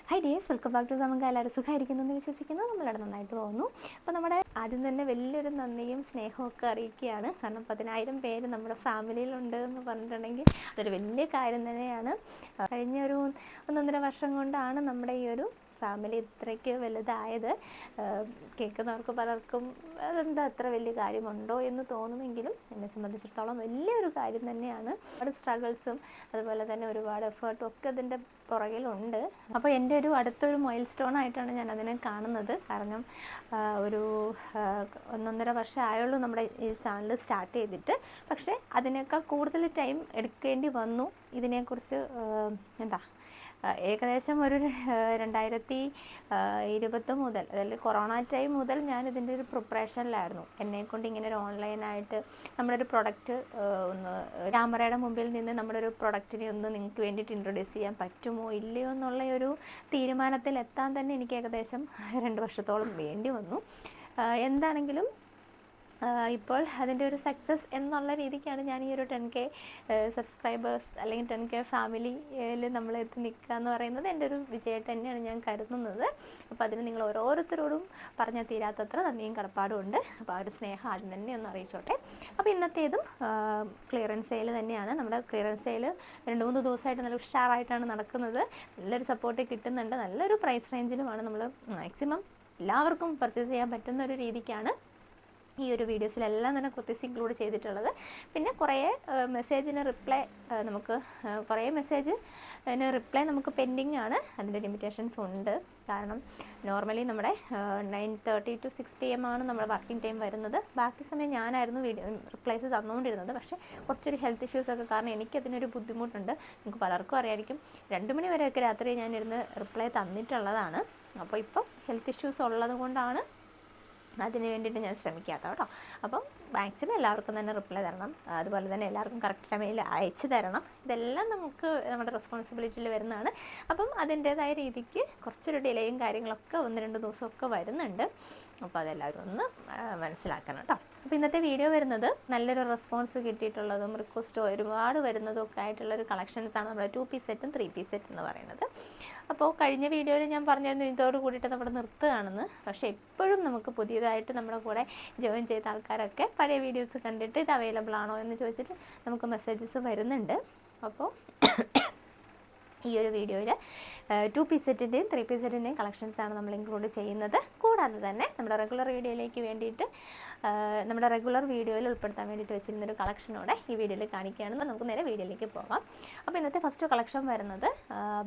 High dears, welcome back to നമുക്ക് എല്ലാവരും സുഖമായിരിക്കുന്നു വിശ്വസിക്കുന്നു. നമ്മളവിടെ നന്നായിട്ട് പോകുന്നു. അപ്പോൾ നമ്മുടെ ആദ്യം തന്നെ വലിയൊരു നന്ദിയും സ്നേഹവും ഒക്കെ അറിയിക്കുകയാണ്. കാരണം 10,000 പേര് നമ്മുടെ ഫാമിലിയിലുണ്ട് എന്ന് പറഞ്ഞിട്ടുണ്ടെങ്കിൽ അതൊരു വലിയ കാര്യം തന്നെയാണ്. കഴിഞ്ഞ ഒരു 1.5 വർഷം കൊണ്ടാണ് നമ്മുടെ ഈ ഒരു ഫാമിലി ഇത്രയ്ക്ക് വലുതായത്. കേൾക്കുന്നവർക്ക് പലർക്കും അതെന്താ അത്ര വലിയ കാര്യമുണ്ടോ എന്ന് തോന്നുമെങ്കിലും എന്നെ സംബന്ധിച്ചിടത്തോളം വലിയൊരു കാര്യം തന്നെയാണ്. ഒരുപാട് സ്ട്രഗിൾസും അതുപോലെ തന്നെ ഒരുപാട് എഫേർട്ടും ഒക്കെ അതിൻ്റെ പുറകിലുണ്ട്. അപ്പോൾ എൻ്റെ ഒരു അടുത്തൊരു മൈൽ സ്റ്റോൺ ആയിട്ടാണ് ഞാൻ അതിനെ കാണുന്നത്. കാരണം ഒരു 1.5 വർഷം ആയുള്ളൂ നമ്മുടെ ഈ ചാനൽ സ്റ്റാർട്ട് ചെയ്തിട്ട്. പക്ഷേ അതിനേക്കാൾ കൂടുതൽ ടൈം എടുക്കേണ്ടി വന്നു ഇതിനെക്കുറിച്ച് ഏകദേശം ഒരു 2020 മുതൽ, അതായത് കൊറോണ ടൈം മുതൽ ഞാൻ ഇതിൻ്റെ ഒരു പ്രിപ്പറേഷനിലായിരുന്നു. എന്നെക്കൊണ്ട് ഇങ്ങനെ ഒരു ഓൺലൈനായിട്ട് നമ്മുടെ ഒരു പ്രൊഡക്റ്റ് ഒന്ന് ക്യാമറയുടെ മുമ്പിൽ നിന്ന് നമ്മുടെ ഒരു പ്രൊഡക്റ്റിനെ ഒന്ന് നിങ്ങൾക്ക് വേണ്ടിയിട്ട് ഇൻട്രൊഡ്യൂസ് ചെയ്യാൻ പറ്റുമോ ഇല്ലയോ എന്നുള്ള ഒരു തീരുമാനത്തിൽ എത്താൻ തന്നെ എനിക്ക് ഏകദേശം 2 വർഷത്തോളം വേണ്ടി വന്നു. എന്താണെങ്കിലും ഇപ്പോൾ അതിൻ്റെ ഒരു സക്സസ് എന്നുള്ള രീതിക്കാണ് ഞാൻ ഈ ഒരു 10K സബ്സ്ക്രൈബേഴ്സ് അല്ലെങ്കിൽ 10K ഫാമിലിയിൽ നമ്മൾ എത്തി നിൽക്കുക എന്ന് പറയുന്നത് എൻ്റെ ഒരു വിജയമായിട്ട് തന്നെയാണ് ഞാൻ കരുതുന്നത്. അപ്പോൾ അതിന് നിങ്ങൾ ഓരോരുത്തരോടും പറഞ്ഞാൽ തീരാത്തത്ര നന്ദിയും കടപ്പാടും ഉണ്ട്. അപ്പോൾ ആ ഒരു സ്നേഹം ആദ്യം തന്നെ ഒന്ന് അറിയിച്ചോട്ടെ. അപ്പോൾ ഇന്നത്തേതും ക്ലിയറൻസ് സെയിൽ തന്നെയാണ്. നമ്മുടെ ക്ലിയറൻസ് സെയിൽ 2-3 ദിവസമായിട്ട് നല്ല ഉഷാറായിട്ടാണ് നടക്കുന്നത്. നല്ലൊരു സപ്പോർട്ട് കിട്ടുന്നുണ്ട്. നല്ലൊരു പ്രൈസ് റേഞ്ചിലുമാണ് നമ്മൾ മാക്സിമം എല്ലാവർക്കും പർച്ചേസ് ചെയ്യാൻ പറ്റുന്ന ഒരു രീതിക്കാണ് ഈ ഒരു വീഡിയോസിലെല്ലാം തന്നെ കുർത്തീസ് ഇൻക്ലൂഡ് ചെയ്തിട്ടുള്ളത്. പിന്നെ കുറേ മെസ്സേജിന് റിപ്ലൈ നമുക്ക് പെൻഡിങ് ആണ്. അതിൻ്റെ ലിമിറ്റേഷൻസ് ഉണ്ട്. കാരണം നോർമലി നമ്മുടെ 9:30 to 6 PM ആണ് നമ്മുടെ വർക്കിംഗ് ടൈം വരുന്നത്. ബാക്കി സമയം ഞാനായിരുന്നു റിപ്ലൈസ് തന്നുകൊണ്ടിരുന്നത്. പക്ഷേ കുറച്ചൊരു ഹെൽത്ത് ഇഷ്യൂസൊക്കെ കാരണം എനിക്കതിനൊരു ബുദ്ധിമുട്ടുണ്ട്. നിങ്ങൾക്ക് പലർക്കും അറിയായിരിക്കും, 2 മണി വരെയൊക്കെ രാത്രി ഞാനിരുന്ന് റിപ്ലൈ തന്നിട്ടുള്ളതാണ്. അപ്പോൾ ഇപ്പം ഹെൽത്ത് ഇഷ്യൂസ് ഉള്ളത് കൊണ്ടാണ് അതിന് വേണ്ടിയിട്ട് ഞാൻ ശ്രമിക്കാത്ത കേട്ടോ. അപ്പം മാക്സിമം എല്ലാവർക്കും തന്നെ റിപ്ലൈ തരണം. അതുപോലെ തന്നെ എല്ലാവർക്കും കറക്റ്റ് ടൈമിൽ അയച്ചു തരണം. ഇതെല്ലാം നമുക്ക് നമ്മുടെ റെസ്പോൺസിബിലിറ്റിയിൽ വരുന്നതാണ്. അപ്പം അതിൻ്റേതായ രീതിക്ക് കുറച്ചൊരു ഡിലേയും കാര്യങ്ങളൊക്കെ 1-2 ദിവസമൊക്കെ വരുന്നുണ്ട്. അപ്പോൾ അതെല്ലാവരും ഒന്ന് മനസ്സിലാക്കണം കേട്ടോ. അപ്പോൾ ഇന്നത്തെ വീഡിയോ വരുന്നത് നല്ലൊരു റെസ്പോൺസ് കിട്ടിയിട്ടുള്ളതും റിക്വസ്റ്റ് ഒരുപാട് വരുന്നതും ഒക്കെ ആയിട്ടുള്ളൊരു കളക്ഷൻസാണ് നമ്മുടെ 2 പീസ് സെറ്റും 3 പീസ് സെറ്റ് എന്ന് പറയുന്നത്. അപ്പോൾ കഴിഞ്ഞ വീഡിയോയിൽ ഞാൻ പറഞ്ഞിരുന്നു ഇതോട് കൂടിയിട്ട് നമ്മുടെ നിർത്തുകയാണെന്ന്. പക്ഷേ എപ്പോഴും നമുക്ക് പുതിയതായിട്ട് നമ്മുടെ കൂടെ ജോയിൻ ചെയ്ത ആൾക്കാരൊക്കെ പഴയ വീഡിയോസ് കണ്ടിട്ട് ഇത് അവൈലബിൾ ആണോ എന്ന് ചോദിച്ചിട്ട് നമുക്ക് മെസ്സേജസ് വരുന്നുണ്ട്. അപ്പോൾ ഈ ഒരു വീഡിയോയിൽ 2 പീസ് സെറ്റിൻ്റെയും 3 പീസ് സെറ്റിൻ്റെയും കളക്ഷൻസാണ് നമ്മൾ ഇൻക്ലൂഡ് ചെയ്യുന്നത്. കൂടാതെ തന്നെ നമ്മുടെ റെഗുലർ വീഡിയോയിലേക്ക് വേണ്ടിയിട്ട് നമ്മുടെ റെഗുലർ വീഡിയോയിൽ ഉൾപ്പെടുത്താൻ വേണ്ടിയിട്ട് വെച്ചിരുന്നൊരു കളക്ഷനോടെ ഈ വീഡിയോയിൽ കാണിക്കുകയാണെന്ന് നമുക്ക് നേരെ വീഡിയോയിലേക്ക് പോകാം. അപ്പോൾ ഇന്നത്തെ ഫസ്റ്റ് കളക്ഷൻ വരുന്നത്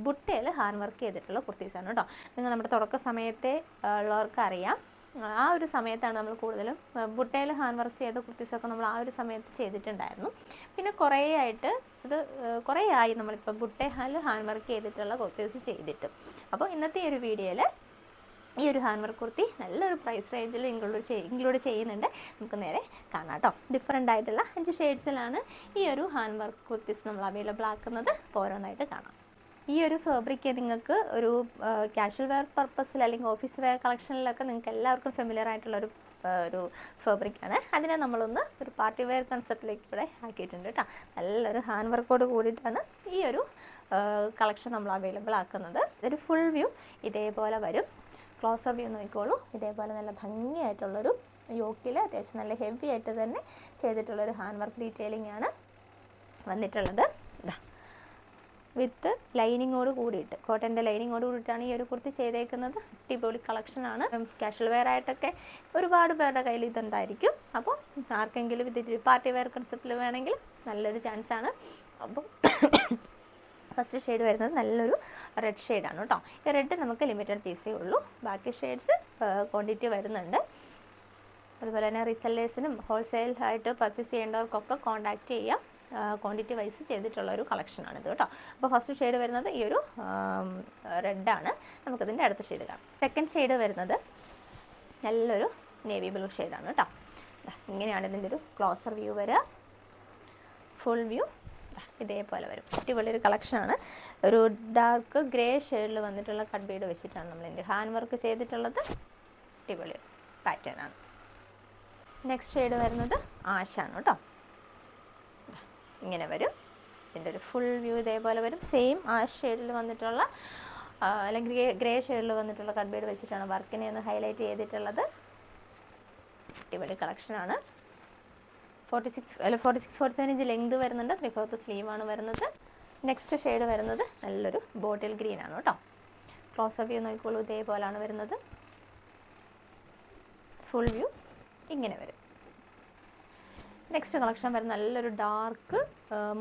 ബുട്ടയിൽ ഹാൻഡ് വർക്ക് ചെയ്തിട്ടുള്ള കുർത്തീസാണ് കേട്ടോ. നിങ്ങൾ നമ്മുടെ തുടക്ക സമയത്തെ ഉള്ളവർക്ക് അറിയാം, ആ ഒരു സമയത്താണ് നമ്മൾ കൂടുതലും ബുട്ടയിൽ ഹാൻഡ് വർക്ക് ചെയ്ത കുർത്തീസൊക്കെ നമ്മൾ ആ ഒരു സമയത്ത് ചെയ്തിട്ടുണ്ടായിരുന്നു. പിന്നെ കുറേ ആയി നമ്മളിപ്പോൾ ബുട്ടയിൽ ഹാൻഡ് വർക്ക് ചെയ്തിട്ടുള്ള കുർത്തീസ് ചെയ്തിട്ട്. അപ്പോൾ ഇന്നത്തെ ഒരു വീഡിയോയിൽ ഈ ഒരു ഹാൻഡ് വർക്ക് കുർത്തി നല്ലൊരു പ്രൈസ് റേഞ്ചിൽ ഇൻക്ലൂഡ് ചെയ്യുന്നുണ്ട്. നമുക്ക് നേരെ കാണാം കേട്ടോ. ഡിഫറെൻ്റ് ആയിട്ടുള്ള 5 ഷെയ്ഡ്സിലാണ് ഈ ഒരു ഹാൻഡ് വർക്ക് കുർത്തീസ് നമ്മൾ അവൈലബിൾ ആക്കുന്നത്. ഓരോന്നായിട്ട് കാണാം. ഈ ഒരു ഫാബ്രിക്ക് നിങ്ങൾക്ക് ഒരു കാഷ്വൽ വെയർ പർപ്പസിൽ അല്ലെങ്കിൽ ഓഫീസ് വെയർ കളക്ഷനിലൊക്കെ നിങ്ങൾക്ക് എല്ലാവർക്കും ഫെമിലിയർ ആയിട്ടുള്ളൊരു ഫാബ്രിക്കാണ്. അതിനെ നമ്മളൊന്ന് ഒരു പാർട്ടി വെയർ കൺസെപ്റ്റിലേക്ക് ഇവിടെ ആക്കിയിട്ടുണ്ട് കേട്ടോ. നല്ലൊരു ഹാൻഡ് വർക്കോട് കൂടിയിട്ടാണ് ഈ ഒരു കളക്ഷൻ നമ്മൾ അവൈലബിൾ ആക്കുന്നത്. ഒരു ഫുൾ വ്യൂ ഇതേപോലെ വരും. ക്ലോസർ വ്യൂ നോക്കിക്കോളൂ. ഇതേപോലെ നല്ല ഭംഗിയായിട്ടുള്ളൊരു യോക്കിൽ അത്യാവശ്യം നല്ല ഹെവി ആയിട്ട് തന്നെ ചെയ്തിട്ടുള്ളൊരു ഹാൻഡ് വർക്ക് ഡീറ്റെയിലിംഗ് ആണ് വന്നിട്ടുള്ളത്. വിത്ത് ലൈനിങ്ങോട് കൂടിയിട്ട്, കോട്ടൻ്റെ ലൈനിങ്ങോട് കൂടിയിട്ടാണ് ഈ ഒരു കുർത്തി ചെയ്തേക്കുന്നത്. അടിപൊളി കളക്ഷനാണ്. കാഷ്വൽ വെയർ ആയിട്ടൊക്കെ ഒരുപാട് പേരുടെ കയ്യിൽ ഇതുണ്ടായിരിക്കും. അപ്പോൾ ആർക്കെങ്കിലും ഇത് പാർട്ടി വെയർ കൺസെപ്റ്റിൽ വേണമെങ്കിൽ നല്ലൊരു ചാൻസാണ്. അപ്പോൾ ഫസ്റ്റ് ഷെയ്ഡ് വരുന്നത് നല്ലൊരു റെഡ് ഷെയ്ഡാണ് കേട്ടോ. ഈ റെഡ് നമുക്ക് ലിമിറ്റഡ് പീസേ ഉള്ളൂ. ബാക്കി ഷെയ്ഡ്സ് ക്വാണ്ടിറ്റി വരുന്നുണ്ട്. അതുപോലെ തന്നെ റീസെല്ലേഴ്സിനും ഹോൾസെയിൽ ആയിട്ട് പർച്ചേസ് ചെയ്യേണ്ടവർക്കൊക്കെ കോൺടാക്റ്റ് ചെയ്യാം. ക്വാണ്ടിറ്റി വൈസ് ചെയ്തിട്ടുള്ള ഒരു കളക്ഷനാണിത് കേട്ടോ. അപ്പോൾ ഫസ്റ്റ് ഷെയ്ഡ് വരുന്നത് ഈ ഒരു റെഡാണ്. നമുക്കിതിൻ്റെ അടുത്ത ഷെയ്ഡ് കാണാം. സെക്കൻഡ് ഷെയ്ഡ് വരുന്നത് നല്ലൊരു നേവി ബ്ലൂ ഷെയ്ഡാണ് കേട്ടോ. ഇങ്ങനെയാണ് ഇതിൻ്റെ ഒരു ക്ലോസർ വ്യൂ വരിക. ഫുൾ വ്യൂ ഇതേപോലെ വരും. അടിപൊളി ഒരു കളക്ഷനാണ്. ഒരു ഡാർക്ക് ഗ്രേ ഷെയ്ഡിൽ വന്നിട്ടുള്ള കട്ട് ബീഡ് വെച്ചിട്ടാണ് നമ്മളിതിൻ്റെ ഹാൻഡ് വർക്ക് ചെയ്തിട്ടുള്ളത്. അടിപൊളി പാറ്റേൺ ആണ്. നെക്സ്റ്റ് ഷെയ്ഡ് വരുന്നത് ആഷാണ് കേട്ടോ. ഇങ്ങനെ വരും. ഇതിൻ്റെ ഒരു ഫുൾ വ്യൂ ഇതേപോലെ വരും. സെയിം ആ ഷെയ്ഡിൽ വന്നിട്ടുള്ള അല്ലെങ്കിൽ ഗ്രേ ഷെയ്ഡിൽ വന്നിട്ടുള്ള കട്ട് ബീഡ് വെച്ചിട്ടാണ് വർക്കിനെ ഒന്ന് ഹൈലൈറ്റ് ചെയ്തിട്ടുള്ളത്. അടിപൊളി കളക്ഷനാണ്. 46-47 ഇഞ്ച് ലെങ്ത് വരുന്നുണ്ട്. 3/4 സ്ലീവാണ് വരുന്നത്. നെക്സ്റ്റ് ഷെയ്ഡ് വരുന്നത് നല്ലൊരു ബോട്ടിൽ ഗ്രീൻ ആണ് കേട്ടോ. ക്ലോസ് വ്യൂ നോക്കിക്കോളൂ, ഇതേപോലെയാണ് വരുന്നത്. ഫുൾ വ്യൂ ഇങ്ങനെ വരും. നെക്സ്റ്റ് കളക്ഷൻ വരുന്ന നല്ലൊരു ഡാർക്ക്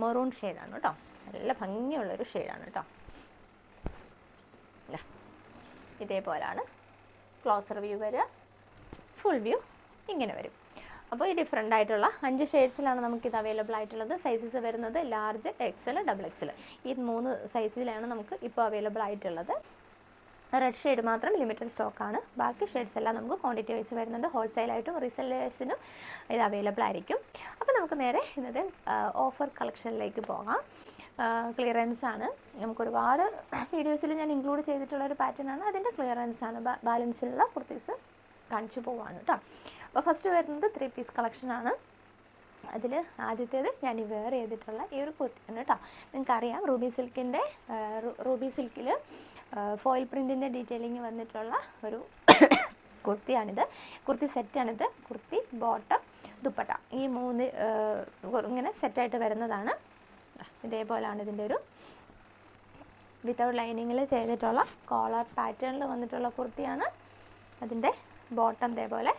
മെറൂൺ ഷെയ്ഡാണ് കേട്ടോ. നല്ല ഭംഗിയുള്ളൊരു ഷെയ്ഡാണ് കേട്ടോ. ഇതേപോലെയാണ് ക്ലോസർ വ്യൂ വരിക. ഫുൾ വ്യൂ ഇങ്ങനെ വരും. അപ്പോൾ ഈ ഡിഫറെൻ്റ് ആയിട്ടുള്ള 5 ഷെയ്ഡ്സിലാണ് നമുക്കിത് അവൈലബിൾ ആയിട്ടുള്ളത്. സൈസസ് വരുന്നത് ലാർജ്, എക്സൽ, XXL ഈ 3 സൈസിലാണ് നമുക്ക് ഇപ്പോൾ അവൈലബിൾ ആയിട്ടുള്ളത്. റെഡ് ഷെയ്ഡ് മാത്രം ലിമിറ്റഡ് സ്റ്റോക്കാണ്. ബാക്കി ഷെയ്ഡ്സ് എല്ലാം നമുക്ക് ക്വാണ്ടിറ്റി വൈസ് വരുന്നുണ്ട്. ഹോൾസെയിലായിട്ടും റീസെല്ലേഴ്സിനും ഇത് അവൈലബിൾ ആയിരിക്കും. അപ്പോൾ നമുക്ക് നേരെ ഇന്നത്തെ ഓഫർ കളക്ഷനിലേക്ക് പോകാം. ക്ലിയറൻസ് ആണ്. നമുക്ക് ഒരുപാട് വീഡിയോസിൽ ഞാൻ ഇൻക്ലൂഡ് ചെയ്തിട്ടുള്ളൊരു പാറ്റേൺ ആണ്. അതിൻ്റെ ക്ലിയറൻസ് ആണ്. ബാലൻസിലുള്ള കുർത്തീസ് കാണിച്ചു പോവാണ് കേട്ടോ. അപ്പോൾ ഫസ്റ്റ് വരുന്നത് 3 പീസ് കളക്ഷനാണ്. അതിൽ ആദ്യത്തേത് ഞാൻ ഈ വെയർ ചെയ്തിട്ടുള്ള ഈ ഒരു കുർത്തിയാണ് കേട്ടോ. നിങ്ങൾക്കറിയാം റൂബി സിൽക്കിൽ ഫോയിൽ പ്രിൻറ്റിൻ്റെ ഡീറ്റെയിലിംഗ് വന്നിട്ടുള്ള ഒരു കുർത്തിയാണിത്. കുർത്തി സെറ്റാണിത്. കുർത്തി, ബോട്ടം, ദുപ്പട്ട ഈ 3 ഇങ്ങനെ സെറ്റായിട്ട് വരുന്നതാണ്. ഇതേപോലെയാണ് ഇതിൻ്റെ ഒരു വിത്തൗട്ട് ലൈനിങ്ങിൽ ചെയ്തിട്ടുള്ള കോളർ പാറ്റേണിൽ വന്നിട്ടുള്ള കുർത്തിയാണ്. അതിൻ്റെ ബോട്ടം ഇതേപോലെ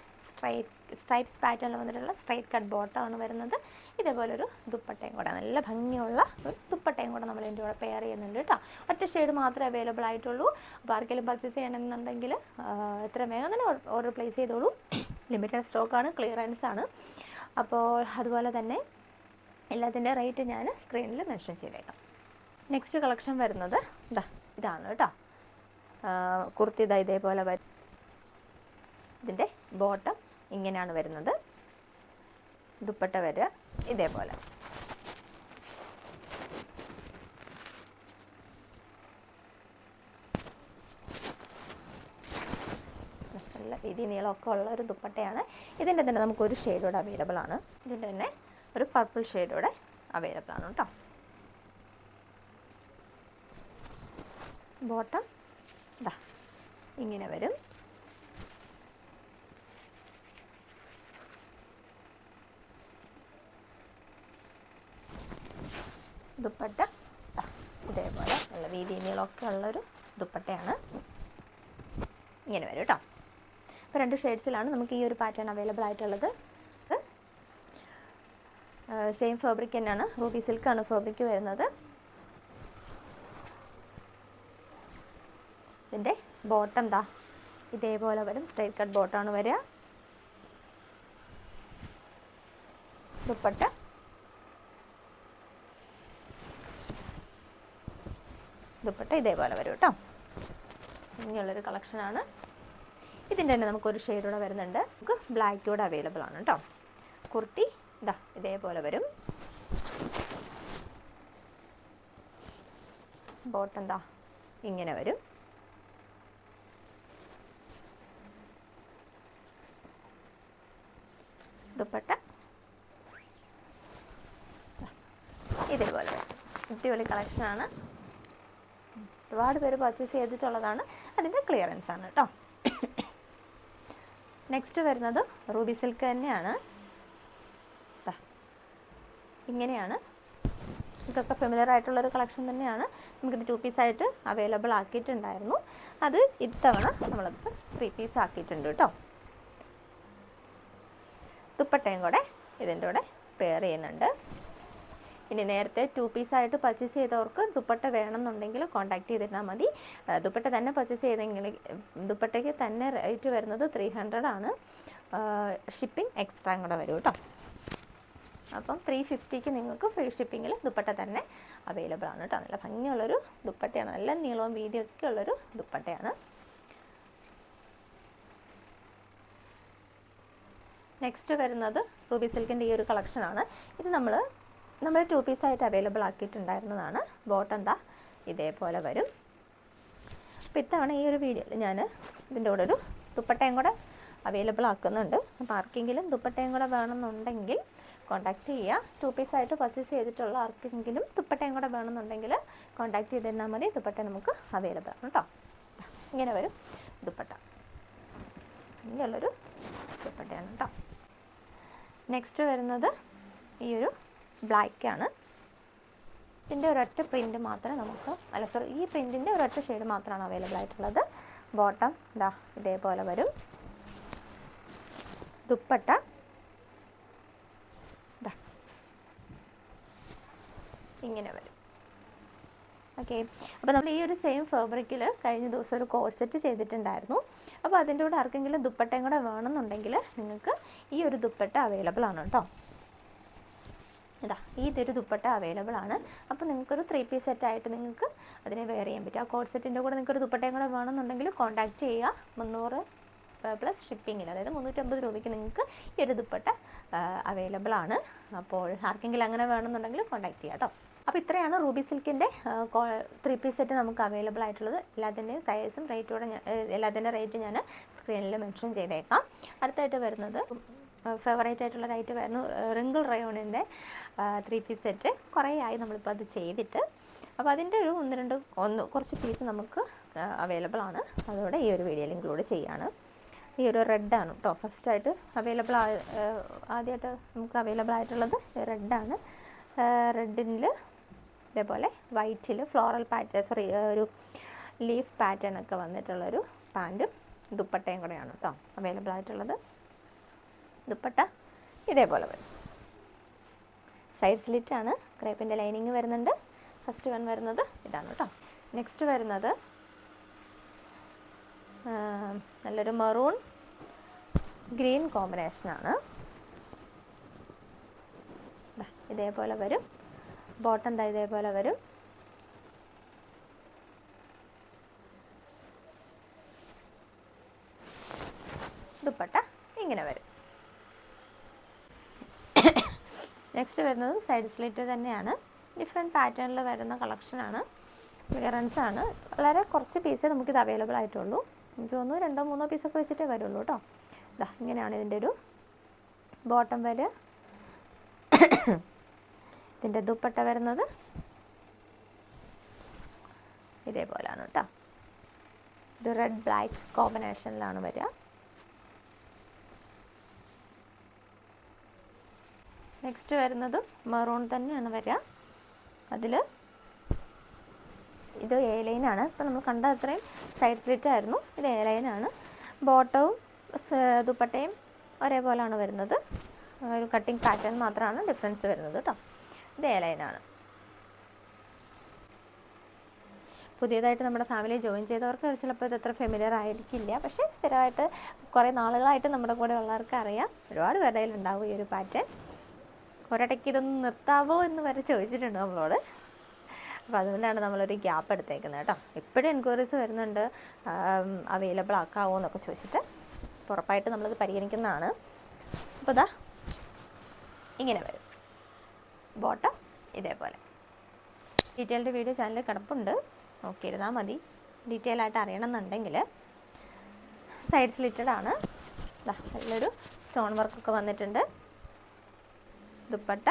സ്ട്രൈപ്സ് പാറ്റേണിൽ വന്നിട്ടുള്ള സ്ട്രൈറ്റ് കട്ട് ബോട്ടമാണ് വരുന്നത്. ഇതേപോലെ ഒരു ദുപ്പട്ടയും കൂടെ, നല്ല ഭംഗിയുള്ള ഒരു ദുപ്പട്ടയും കൂടെ നമ്മൾ ഇതിൻ്റെ കൂടെ പെയർ ചെയ്യുന്നുണ്ട് കേട്ടോ. ഒറ്റ ഷെയ്ഡ് മാത്രമേ അവൈലബിൾ ആയിട്ടുള്ളൂ. അപ്പോൾ ആർക്കെങ്കിലും പർച്ചേസ് ചെയ്യണമെന്നുണ്ടെങ്കിൽ എത്ര വേഗം തന്നെ ഓർഡർ പ്ലേസ് ചെയ്തോളൂ. ലിമിറ്റഡ് സ്റ്റോക്കാണ്, ക്ലിയറൻസ് ആണ്. അപ്പോൾ അതുപോലെ തന്നെ എല്ലാത്തിൻ്റെ റേറ്റ് ഞാൻ സ്ക്രീനിൽ മെൻഷൻ ചെയ്തേക്കാം. നെക്സ്റ്റ് കളക്ഷൻ വരുന്നത് ഇതാണ് കേട്ടോ. കുർത്തി ഇതേപോലെ വരും. ഇതിൻ്റെ ബോട്ടം ഇങ്ങനെയാണ് വരുന്നത്. ദുപ്പട്ട വരിക ഇതേപോലെ. നല്ല വീതി നീളമൊക്കെ ഉള്ള ഒരു ദുപ്പട്ടയാണ്. ഇതിൻ്റെ തന്നെ നമുക്കൊരു ഷെയ്ഡോടെ അവൈലബിൾ ആണ്. ഇതിൻ്റെ തന്നെ ഒരു പർപ്പിൾ ഷെയ്ഡോടെ അവൈലബിൾ ആണ് കേട്ടോ. ബോട്ടം ഇങ്ങനെ വരും. ദുപ്പട്ട ഇതേപോലെ നല്ല വീതി നീളമൊക്കെ ഉള്ളൊരു ദുപ്പട്ടയാണ്. ഇങ്ങനെ വരും കേട്ടോ. അപ്പോൾ 2 ഷെയ്ഡ്സിലാണ് നമുക്ക് ഈ ഒരു പാറ്റേൺ അവൈലബിൾ ആയിട്ടുള്ളത്. സെയിം ഫാബ്രിക് തന്നെയാണ്. റൂബി സിൽക്കാണ് ഫാബ്രിക് വരുന്നത്. ഇതിൻ്റെ ബോട്ടം ഇതേപോലെ വരും. സ്ട്രൈറ്റ് കട്ട് ബോട്ടമാണ് വരിക. ദുപ്പട്ട ഇതേപോലെ വരും കേട്ടോ. ഇങ്ങനെയുള്ളൊരു കളക്ഷനാണ്. ഇതിൻ്റെ തന്നെ നമുക്കൊരു ഷെയ്ഡൂടെ വരുന്നുണ്ട്. നമുക്ക് ബ്ലാക്ക് കൂടെ അവൈലബിൾ ആണ് കേട്ടോ. കുർത്തി ഇതേപോലെ വരും. ബോട്ടം ഇങ്ങനെ വരും. ദുപ്പട്ട ഇതേപോലെ വരും. അടിപൊളി കളക്ഷനാണ്. ഒരുപാട് പേര് പർച്ചേസ് ചെയ്തിട്ടുള്ളതാണ്. അതിൻ്റെ ക്ലിയറൻസ് ആണ് കേട്ടോ. നെക്സ്റ്റ് വരുന്നത് റൂബി സിൽക്ക് തന്നെയാണ്. ഇങ്ങനെയാണ്. ഇതൊക്കെ ഫെമിലിയർ ആയിട്ടുള്ളൊരു കളക്ഷൻ തന്നെയാണ്. നമുക്കിത് 2 പീസായിട്ട് അവൈലബിൾ ആക്കിയിട്ടുണ്ടായിരുന്നു. അത് ഇത്തവണ നമ്മളത് 3 പീസ് ആക്കിയിട്ടുണ്ട് കേട്ടോ. ദുപ്പട്ടയും കൂടെ ഇതിൻ്റെ കൂടെ പെയർ ചെയ്യുന്നുണ്ട്. ഇനി നേരത്തെ 2 പീസായിട്ട് പർച്ചേസ് ചെയ്തവർക്ക് ദുപ്പട്ട വേണമെന്നുണ്ടെങ്കിൽ കോൺടാക്ട് ചെയ്തിരുന്നാൽ മതി. ദുപ്പട്ട തന്നെ പർച്ചേസ് ചെയ്തെങ്കിൽ ദുപ്പട്ടയ്ക്ക് തന്നെ റേറ്റ് വരുന്നത് 300 ആണ്. ഷിപ്പിംഗ് എക്സ്ട്രാ കൂടെ വരും കേട്ടോ. അപ്പം 350ക്ക് നിങ്ങൾക്ക് ഫ്രീ ഷിപ്പിങ്ങിൽ ദുപ്പട്ട തന്നെ അവൈലബിൾ ആണ് കേട്ടോ. നല്ല ഭംഗിയുള്ളൊരു ദുപ്പട്ടയാണ്. നല്ല നീളവും വീതിയൊക്കെ ഉള്ളൊരു ദുപ്പട്ടയാണ്. നെക്സ്റ്റ് വരുന്നത് റൂബി സിൽക്കിൻ്റെ ഈ ഒരു കളക്ഷനാണ്. ഇത് നമ്മൾ 2 പീസായിട്ട് അവൈലബിൾ ആക്കിയിട്ടുണ്ടായിരുന്നതാണ്. ബോട്ടം ഇതേപോലെ വരും. അപ്പോൾ ഇത്തവണ ഈ ഒരു വീഡിയോയിൽ ഞാൻ ഇതിൻ്റെ കൂടെ ഒരു ദുപ്പട്ടയും കൂടെ അവൈലബിൾ ആക്കുന്നുണ്ട്. അപ്പോൾ ആർക്കെങ്കിലും ദുപ്പട്ടയും കൂടെ വേണമെന്നുണ്ടെങ്കിൽ കോൺടാക്ട് ചെയ്യുക. 2 പീസായിട്ട് പർച്ചേസ് ചെയ്തിട്ടുള്ള ആർക്കെങ്കിലും ദുപ്പട്ടയും കൂടെ വേണമെന്നുണ്ടെങ്കിൽ കോൺടാക്ട് ചെയ്തിരുന്നാൽ മതി. ദുപ്പട്ട നമുക്ക് അവൈലബിൾ ആണ് കേട്ടോ. ഇങ്ങനെ വരും ദുപ്പട്ട. ഇങ്ങനെയുള്ളൊരു ദുപ്പട്ടയാണ് കേട്ടോ. നെക്സ്റ്റ് വരുന്നത് ഈ ഒരു ബ്ലാക്കാണ്. ഇതിൻ്റെ ഒരൊറ്റ പ്രിൻറ്റ് മാത്രമേ നമുക്ക് ഈ പ്രിൻറ്റിൻ്റെ ഒരൊറ്റ ഷെയ്ഡ് മാത്രമാണ് അവൈലബിൾ ആയിട്ടുള്ളത്. ബോട്ടം ഇതാ ഇതേപോലെ വരും. ദുപ്പട്ട ഇതാ ഇങ്ങനെ വരും. ഓക്കെ, അപ്പോൾ നമ്മൾ ഈ ഒരു സെയിം ഫാബ്രിക്കിൽ കഴിഞ്ഞ ദിവസം ഒരു കോഴ്സെറ്റ് ചെയ്തിട്ടുണ്ടായിരുന്നു. അപ്പോൾ അതിൻ്റെ കൂടെ ആർക്കെങ്കിലും ദുപ്പട്ടയും കൂടെ വേണമെന്നുണ്ടെങ്കിൽ നിങ്ങൾക്ക് ഈ ഒരു ദുപ്പട്ട അവൈലബിൾ ആണ് കേട്ടോ. ഇതാ ഇതൊരു ദുപ്പട്ട അവൈലബിൾ ആണ്. അപ്പോൾ നിങ്ങൾക്കൊരു 3 പീസ് സെറ്റായിട്ട് നിങ്ങൾക്ക് അതിനെ വെയർ ചെയ്യാൻ പറ്റും. ആ കോഴ്സെറ്റിൻ്റെ കൂടെ നിങ്ങൾക്കൊരു ദുപ്പട്ടയും കൂടെ വേണമെന്നുണ്ടെങ്കിൽ കോൺടാക്റ്റ് ചെയ്യുക. 300 പ്ലസ് ഷിപ്പിങ്ങിന്, അതായത് 350 രൂപയ്ക്ക് നിങ്ങൾക്ക് ഈ ഒരു ദുപ്പട്ട അവൈലബിൾ ആണ്. അപ്പോൾ ആർക്കെങ്കിലും അങ്ങനെ വേണമെന്നുണ്ടെങ്കിൽ കോൺടാക്റ്റ് ചെയ്യാം കേട്ടോ. അപ്പോൾ ഇത്രയാണ് റൂബി സിൽക്കിൻ്റെ 3 പീസ് സെറ്റ് നമുക്ക് അവൈലബിൾ ആയിട്ടുള്ളത്. എല്ലാത്തിൻ്റെയും സൈസും റേറ്റോടെ എല്ലാത്തിൻ്റെ റേറ്റ് ഞാൻ സ്ക്രീനിൽ മെൻഷൻ ചെയ്തേക്കാം. അടുത്തായിട്ട് വരുന്നത് ഫേവറേറ്റ് ആയിട്ടുള്ള റൈറ്റ് വരുന്നു റിങ്കിൾ റയോണിൻ്റെ 3 പീസ് സെറ്റ്. കുറേ ആയി നമ്മളിപ്പോൾ അത് ചെയ്തിട്ട്. അപ്പോൾ അതിൻ്റെ ഒരു കുറച്ച് പീസ് നമുക്ക് അവൈലബിൾ ആണ്. അതോടെ ഈ ഒരു വീഡിയോയിൽ ഇൻക്ലൂഡ് ചെയ്യാണ്. ഈ ഒരു റെഡാണ് കേട്ടോ ഫസ്റ്റായിട്ട് ആദ്യമായിട്ട് നമുക്ക് അവൈലബിൾ ആയിട്ടുള്ളത് റെഡാണ്. റെഡിൽ ഇതേപോലെ വൈറ്റിൽ ഫ്ലോറൽ ഒരു ലീഫ് പാറ്റേൺ ഒക്കെ വന്നിട്ടുള്ളൊരു പാൻറ്റും ദുപ്പട്ടയും കൂടെയാണ് കേട്ടോ അവൈലബിൾ ആയിട്ടുള്ളത്. ദുപ്പട്ട ഇതേപോലെ വരും. സൈഡ് സ്ലിറ്റാണ്. ക്രേപ്പിൻ്റെ ലൈനിങ് വരുന്നുണ്ട്. ഫസ്റ്റ് വൺ വരുന്നത് ഇതാണ് കേട്ടോ. നെക്സ്റ്റ് വരുന്നത് നല്ലൊരു മെറൂൺ ഗ്രീൻ കോമ്പിനേഷനാണ്. ഇതേപോലെ വരും. ബോട്ടം ഇതേപോലെ വരും. ദുപ്പട്ട ഇങ്ങനെ വരും. നെക്സ്റ്റ് വരുന്നത് സൈഡ് സ്ലിറ്റ് തന്നെയാണ്. ഡിഫറെൻറ്റ് പാറ്റേണിൽ വരുന്ന കളക്ഷനാണ്. ക്ലിയറൻസ് ആണ്. വളരെ കുറച്ച് പീസേ നമുക്കിത് അവൈലബിൾ ആയിട്ടുള്ളൂ. എനിക്ക് തോന്നുന്നു 2-3 പീസൊക്കെ വെച്ചിട്ടേ വരുള്ളൂ കേട്ടോ. ഇതാ ഇങ്ങനെയാണ് ഇതിൻ്റെ ഒരു ബോട്ടം വരിക. ഇതിൻ്റെ ദുപ്പട്ട വരുന്നത് ഇതേപോലെയാണ് കേട്ടോ. ഒരു റെഡ് ബ്ലാക്ക് കോമ്പിനേഷനിലാണ് വരിക. നെക്സ്റ്റ് വരുന്നതും മെറൂൺ തന്നെയാണ് വരിക. അതിൽ ഇത് എ ലൈനാണ്. ഇപ്പോൾ നമ്മൾ കണ്ട അത്രയും സൈഡ് സ്ലിറ്റ് ആയിരുന്നു. ഇത് എ ലൈനാണ്. ബോട്ടവും ദുപ്പട്ടയും ഒരേപോലെയാണ് വരുന്നത്. ഒരു കട്ടിങ് പാറ്റേൺ മാത്രമാണ് ഡിഫറൻസ് വരുന്നത് കേട്ടോ. ഇത് എ ലൈനാണ്. പുതിയതായിട്ട് നമ്മുടെ ഫാമിലി ജോയിൻ ചെയ്തവർക്ക് ചിലപ്പോൾ ഇത് അത്ര ഫെമിലിയർ ആയിരിക്കില്ല. പക്ഷേ സ്ഥിരമായിട്ട് കുറേ നാളുകളായിട്ട് നമ്മുടെ കൂടെ ഉള്ളവർക്ക് അറിയാം. ഒരുപാട് പേരുടെ ഉണ്ടാവും ഈ ഒരു പാറ്റേൺ. ഒരിടയ്ക്ക് ഇതൊന്ന് നിർത്താവോ എന്ന് വരെ ചോദിച്ചിട്ടുണ്ട് നമ്മളോട്. അപ്പോൾ അതുകൊണ്ടാണ് നമ്മളൊരു ഗ്യാപ്പ് എടുത്തേക്കുന്നത് കേട്ടോ. എപ്പോഴും എൻക്വയറീസ് വരുന്നുണ്ട് അവൈലബിൾ ആക്കാവോ എന്നൊക്കെ ചോദിച്ചിട്ട്. ഉറപ്പായിട്ട് നമ്മളത് പരിഗണിക്കുന്നതാണ്. അപ്പോൾ ഇതാ ഇങ്ങനെ വരും. ബോട്ടം ഇതേപോലെ. ഡീറ്റെയിൽഡ് വീഡിയോ ചാനലിൽ കിടപ്പുണ്ട്, നോക്കിയിരുന്നാൽ മതി. ഡീറ്റെയിൽ ആയിട്ട് അറിയണമെന്നുണ്ടെങ്കിൽ. സൈഡ് സ്ലിറ്റഡ് ആണ്. നല്ലൊരു സ്റ്റോൺ വർക്കൊക്കെ വന്നിട്ടുണ്ട്. ദുപ്പട്ട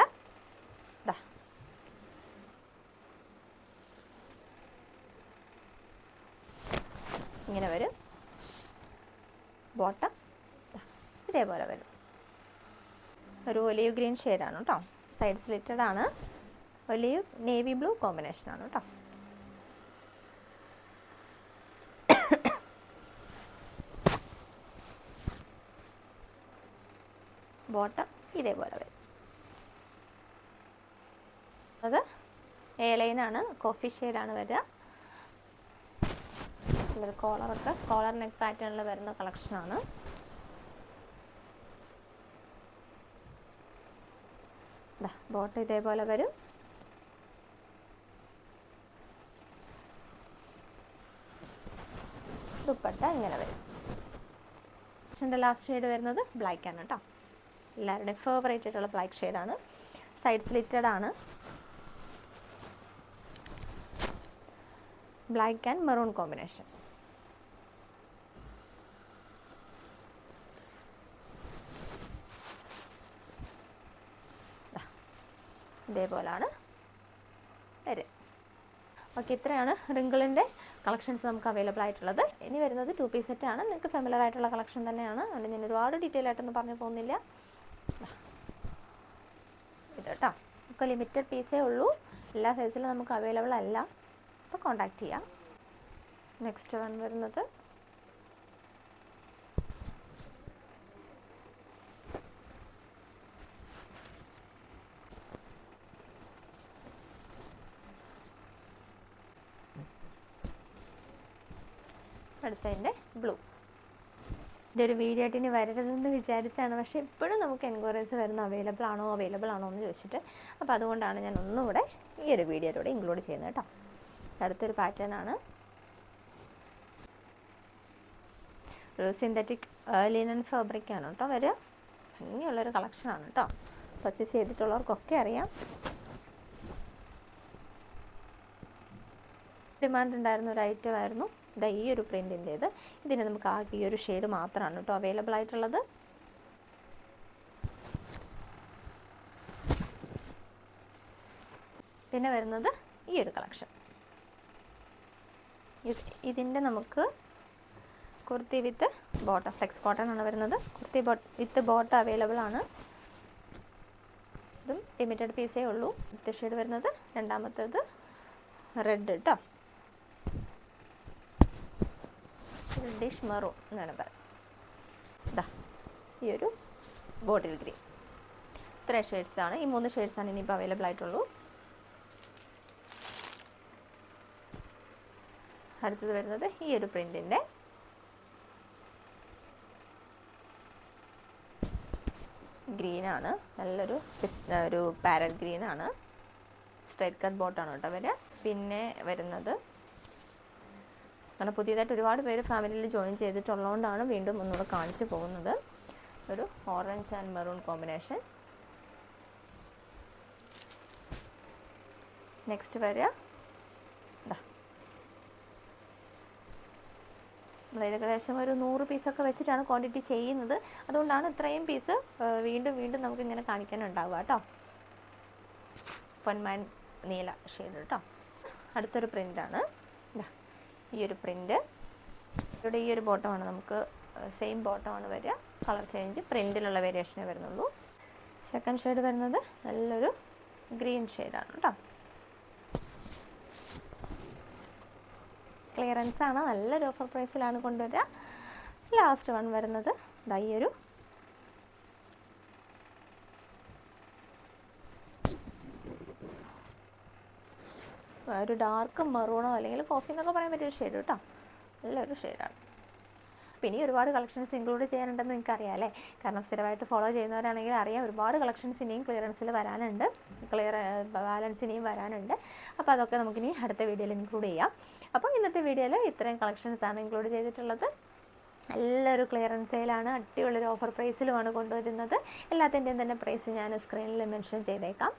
ഇങ്ങനെ വരും. ബോട്ടം ഇതേപോലെ വരും. ഒരു ഒലീവ് ഗ്രീൻ ഷെയ്ഡാണ് കേട്ടോ. സൈഡ് സ്ലിറ്റഡ് ആണ്. ഒലീവ് നേവി ബ്ലൂ കോമ്പിനേഷനാണ് കേട്ടോ. ബോട്ടം ഇതേപോലെ വരും. അത് എ ലൈനാണ്. കോഫി ഷെയ്ഡാണ് വരിക. നല്ലൊരു കോളർ നെക്ക് പാറ്റേണിൽ വരുന്ന കളക്ഷനാണ്. ബോട്ടം ഇതേപോലെ വരും. ദുപ്പട്ട ഇങ്ങനെ വരും. ഇതിൻ്റെ ലാസ്റ്റ് ഷെയ്ഡ് വരുന്നത് ബ്ലാക്ക് ആണ് കേട്ടോ. എല്ലാവരുടെയും ഫേവറേറ്റ് ആയിട്ടുള്ള ബ്ലാക്ക് ഷെയ്ഡാണ്. സൈഡ് സ്ലിറ്റഡ് ആണ്. Black and maroon combination. ഇതേപോലാണ് വരും. ഓക്കെ, ഇത്രയാണ് റിങ്കിളിൻ്റെ കളക്ഷൻസ് നമുക്ക് അവൈലബിൾ ആയിട്ടുള്ളത്. ഇനി വരുന്നത് 2 പീസ് സെറ്റാണ്. നിങ്ങൾക്ക് ഫെമിലർ ആയിട്ടുള്ള കളക്ഷൻ തന്നെയാണ്, അതുകൊണ്ട് ഞാൻ ഒരുപാട് ഡീറ്റെയിൽ ആയിട്ടൊന്നും പറഞ്ഞു പോകുന്നില്ല. ഇത് കേട്ടോ, നമുക്ക് ലിമിറ്റഡ് പീസേ ഉള്ളൂ, എല്ലാ സൈസിലും നമുക്ക് അവൈലബിൾ അല്ല. അപ്പോൾ കോൺടാക്റ്റ് ചെയ്യാം. നെക്സ്റ്റ് വൺ വരുന്നത് അടുത്തതിൻ്റെ ബ്ലൂ. ഇതൊരു വീഡിയോ ആയിട്ട് ഇനി വരരുതെന്ന് വിചാരിച്ചാണ്, പക്ഷേ ഇപ്പോഴും നമുക്ക് എൻക്വയറീസ് വരുന്ന അവൈലബിൾ ആണോ എന്ന് ചോദിച്ചിട്ട്. അപ്പോൾ അതുകൊണ്ടാണ് ഞാൻ ഒന്നുകൂടെ ഈ ഒരു വീഡിയോയിലൂടെ ഇൻക്ലൂഡ് ചെയ്യുന്നത് കേട്ടോ. അടുത്തൊരു പാറ്റേൺ ആണ്, ഒരു സിന്തറ്റിക് ലിനൻ ഫാബ്രിക്കാണ് കേട്ടോ വരിക. ഭംഗിയുള്ളൊരു കളക്ഷനാണ് കേട്ടോ, പർച്ചേസ് ചെയ്തിട്ടുള്ളവർക്കൊക്കെ അറിയാം. ഡിമാൻഡ് ഉണ്ടായിരുന്ന ഒരു ഐറ്റം ആയിരുന്നു ഇതാ ഈ ഒരു പ്രിൻറ്റിൻ്റേത്. ഇതിന് നമുക്ക് ആകെ ഈ ഒരു ഷെയ്ഡ് മാത്രമാണ് കേട്ടോ അവൈലബിൾ ആയിട്ടുള്ളത്. പിന്നെ വരുന്നത് ഈ ഒരു കളക്ഷൻ. ഇതിൻ്റെ നമുക്ക് കുർത്തി വിത്ത് ബോട്ടം, ഫ്ലെക്സ് കോട്ടൺ ആണ് വരുന്നത്. കുർത്തി വിത്ത് ബോട്ടം അവൈലബിൾ ആണ്. ഇതും ലിമിറ്റഡ് പീസേ ഉള്ളൂ. അടുത്ത ഷെയ്ഡ് വരുന്നത് രണ്ടാമത്തേത് റെഡ് കേട്ടോ, റെഡിഷ് മെറൂൺ എന്നാണ് പറയുക. ഇതാ ഈ ഒരു ബോട്ടിൽ ഗ്രീൻ. ഇത്ര ഷെയ്ഡ്സാണ്, ഈ 3 ഷെയ്ഡ്സാണ് ഇനിയിപ്പോൾ അവൈലബിൾ ആയിട്ടുള്ളൂ. അടുത്തത് വരുന്നത് ഈ ഒരു പ്രിൻറ്റിൻ്റെ ഗ്രീനാണ്, നല്ലൊരു പാരറ്റ് ഗ്രീനാണ്. സ്ട്രൈറ്റ് കട്ട് ബോട്ടാണ് കേട്ടോ വരിക. പിന്നെ വരുന്നത് കാരണം പുതിയതായിട്ട് ഒരുപാട് പേര് ഫാമിലിയിൽ ജോയിൻ ചെയ്തിട്ടുള്ളതുകൊണ്ടാണ് വീണ്ടും ഒന്നുകൂടെ കാണിച്ചു പോകുന്നത്. ഒരു orange and maroon combination. Next വരിക നമ്മൾ ഏകദേശം ഒരു 100 പീസൊക്കെ വെച്ചിട്ടാണ് ക്വാണ്ടിറ്റി ചെയ്യുന്നത്, അതുകൊണ്ടാണ് ഇത്രയും പീസ് വീണ്ടും വീണ്ടും നമുക്കിങ്ങനെ കാണിക്കാനുണ്ടാവുക കേട്ടോ. പൊന്മാൻ നീല ഷെയ്ഡ് കേട്ടോ. അടുത്തൊരു പ്രിൻ്റാണ് ഈ ഒരു പ്രിൻ്റ്. ഇവിടെ ഈ ഒരു ബോട്ടമാണ് നമുക്ക് സെയിം ബോട്ടമാണ് വരിക, കളർ ചേഞ്ച് പ്രിൻറ്റിലുള്ള വേരിയേഷനേ വരുന്നുള്ളൂ. സെക്കൻഡ് ഷെയ്ഡ് വരുന്നത് നല്ലൊരു ഗ്രീൻ ഷെയ്ഡാണ് കേട്ടോ. ക്ലിയറൻസ് ആണ്, നല്ലൊരു ഓഫർ പ്രൈസിലാണ് കൊണ്ടുവരിക. ലാസ്റ്റ് വൺ വരുന്നത് ഈ ഒരു ഡാർക്ക് മെറൂണോ അല്ലെങ്കിൽ കോഫി എന്നൊക്കെ പറയാൻ പറ്റിയൊരു ഷെയ്ഡ് കേട്ടോ, നല്ലൊരു ഷെയ്ഡാണ്. പിന്നെ ഒരുപാട് കളക്ഷൻസ് ഇൻക്ലൂഡ് ചെയ്യാനുണ്ടെന്ന് നിങ്ങൾക്ക് അറിയാം അല്ലേ, കാരണം സ്ഥിരമായിട്ട് ഫോളോ ചെയ്യുന്നവരാണെങ്കിൽ അറിയാം ഒരുപാട് കളക്ഷൻസ് ഇനിയും ക്ലിയറൻസിൽ വരാനുണ്ട്, ബാലൻസ് ഇനിയും വരാനുണ്ട്. അപ്പോൾ അതൊക്കെ നമുക്കിനി അടുത്ത വീഡിയോയിൽ ഇൻക്ലൂഡ് ചെയ്യാം. അപ്പോൾ ഇന്നത്തെ വീഡിയോയിൽ ഇത്രയും കളക്ഷൻസാണ് ഇൻക്ലൂഡ് ചെയ്തിട്ടുള്ളത്. നല്ലൊരു ക്ലിയറൻസ് സെയിലാണ്, അടിപൊളിയൊരു ഓഫർ പ്രൈസിലുമാണ് കൊണ്ടുവരുന്നത്. എല്ലാത്തിൻ്റെയും തന്നെ പ്രൈസ് ഞാൻ സ്ക്രീനിൽ മെൻഷൻ ചെയ്തേക്കാം.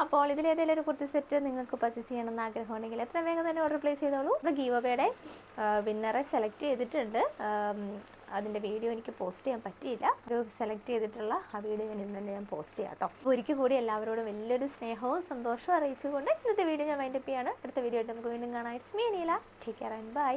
അപ്പോൾ ഇതിലേതെങ്കിലും ഒരു കുർത്തി സെറ്റ് നിങ്ങൾക്ക് പർച്ചേസ് ചെയ്യണമെന്ന് ആഗ്രഹമുണ്ടെങ്കിൽ എത്ര വേഗം തന്നെ ഓർഡർ പ്ലേസ് ചെയ്തോളൂ. ഇപ്പോൾ ഗീവ് അവേയുടെ വിന്നറെ സെലക്ട് ചെയ്തിട്ടുണ്ട്. അതിൻ്റെ വീഡിയോ എനിക്ക് പോസ്റ്റ് ചെയ്യാൻ പറ്റിയില്ല, ഒരു സെലക്ട് ചെയ്തിട്ടുള്ള ആ വീഡിയോ ഞാൻ ഇന്ന് തന്നെ ഞാൻ പോസ്റ്റ് ചെയ്യാം കേട്ടോ. അപ്പോൾ ഒരിക്കൽ കൂടി എല്ലാവരോടും വലിയൊരു സ്നേഹവും സന്തോഷവും അറിയിച്ചുകൊണ്ട് ഇന്നത്തെ വീഡിയോ ഞാൻ വൈൻഡപ്പ് ചെയ്യാണ്. അടുത്ത വീഡിയോ ആയിട്ട് നമുക്ക് വീണ്ടും കാണാം. It's me Neela. Take care and by.